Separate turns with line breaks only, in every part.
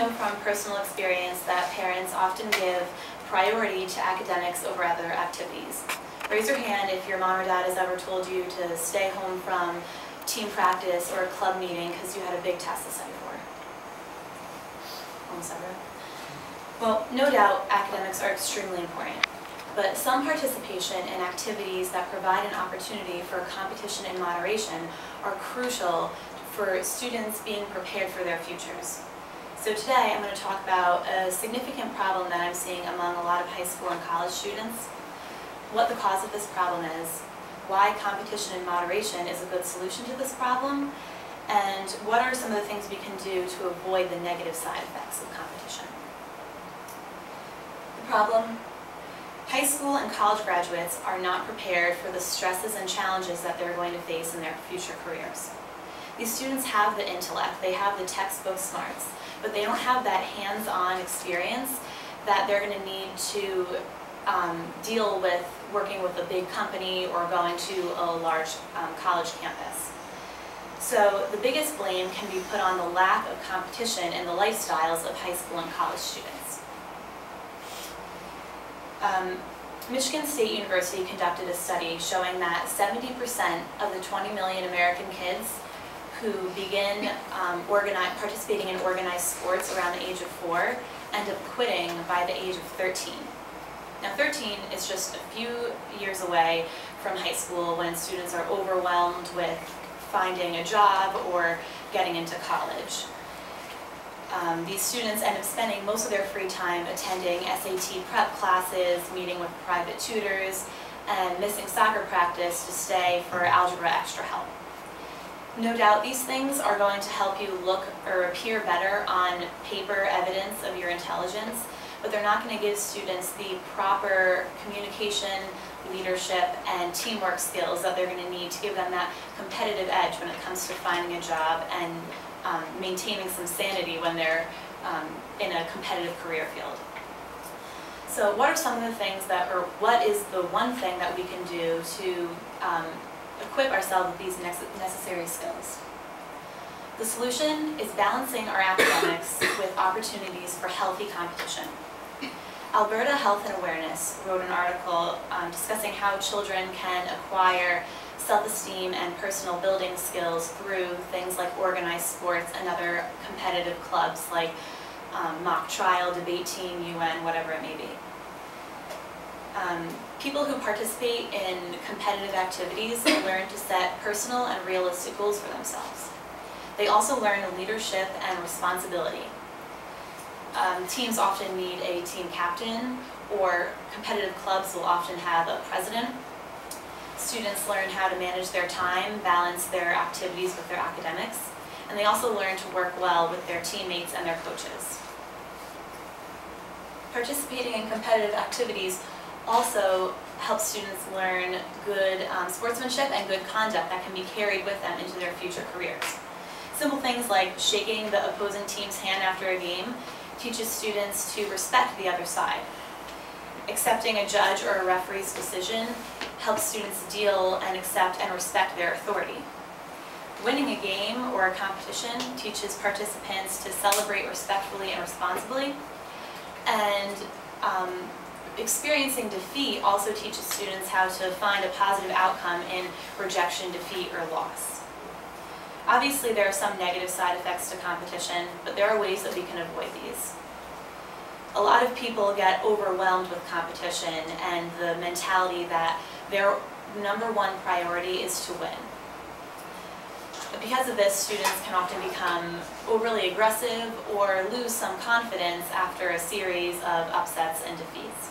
know from personal experience that parents often give priority to academics over other activities. Raise your hand if your mom or dad has ever told you to stay home from team practice or a club meeting because you had a big test to study for. Almost everyone. Well, no doubt academics are extremely important, but some participation in activities that provide an opportunity for competition in moderation are crucial for students being prepared for their futures. So today I'm going to talk about a significant problem that I'm seeing among a lot of high school and college students, what the cause of this problem is, why competition in moderation is a good solution to this problem, and what are some of the things we can do to avoid the negative side effects of competition. The problem: high school and college graduates are not prepared for the stresses and challenges that they're going to face in their future careers. These students have the intellect, they have the textbook smarts, but they don't have that hands-on experience that they're going to need to deal with working with a big company or going to a large college campus. So the biggest blame can be put on the lack of competition in the lifestyles of high school and college students. Michigan State University conducted a study showing that 70% of the 20 million American kids who begin participating in organized sports around the age of 4 end up quitting by the age of 13. Now 13 is just a few years away from high school when students are overwhelmed with finding a job or getting into college. These students end up spending most of their free time attending SAT prep classes, meeting with private tutors, and missing soccer practice to stay for algebra extra help. No doubt these things are going to help you look or appear better on paper evidence of your intelligence, but they're not going to give students the proper communication, leadership, and teamwork skills that they're going to need to give them that competitive edge when it comes to finding a job and maintaining some sanity when they're in a competitive career field. So what are some of the things that, or what is the one thing that we can do to equip ourselves with these necessary skills? The solution is balancing our academics with opportunities for healthy competition. Alberta Health and Awareness wrote an article discussing how children can acquire self-esteem and personal building skills through things like organized sports and other competitive clubs like mock trial, debate team, UN, whatever it may be. People who participate in competitive activities learn to set personal and realistic goals for themselves. They also learn leadership and responsibility. Teams often need a team captain, or competitive clubs will often have a president. Students learn how to manage their time, balance their activities with their academics, and they also learn to work well with their teammates and their coaches. Participating in competitive activities also helps students learn good sportsmanship and good conduct that can be carried with them into their future careers. Simple things like shaking the opposing team's hand after a game teaches students to respect the other side. Accepting a judge or a referee's decision helps students deal and accept and respect their authority. Winning a game or a competition teaches participants to celebrate respectfully and responsibly. And experiencing defeat also teaches students how to find a positive outcome in rejection, defeat, or loss. Obviously, there are some negative side effects to competition, but there are ways that we can avoid these. A lot of people get overwhelmed with competition and the mentality that their #1 priority is to win. Because of this, students can often become overly aggressive or lose some confidence after a series of upsets and defeats.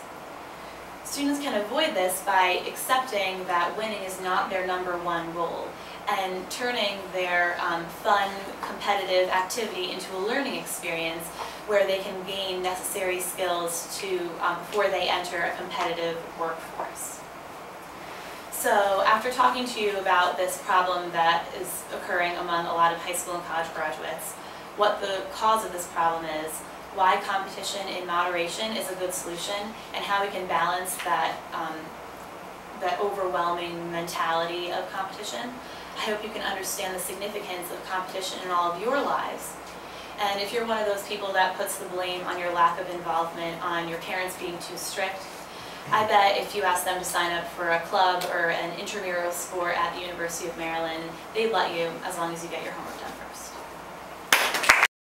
Students can avoid this by accepting that winning is not their #1 goal and turning their fun, competitive activity into a learning experience where they can gain necessary skills before they enter a competitive workforce. So after talking to you about this problem that is occurring among a lot of high school and college graduates, what the cause of this problem is, why competition in moderation is a good solution, and how we can balance that, that overwhelming mentality of competition, I hope you can understand the significance of competition in all of your lives, And if you're one of those people that puts the blame on your lack of involvement on your parents being too strict, I bet if you ask them to sign up for a club or an intramural sport at the University of Maryland, they'd let you as long as you get your homework done first.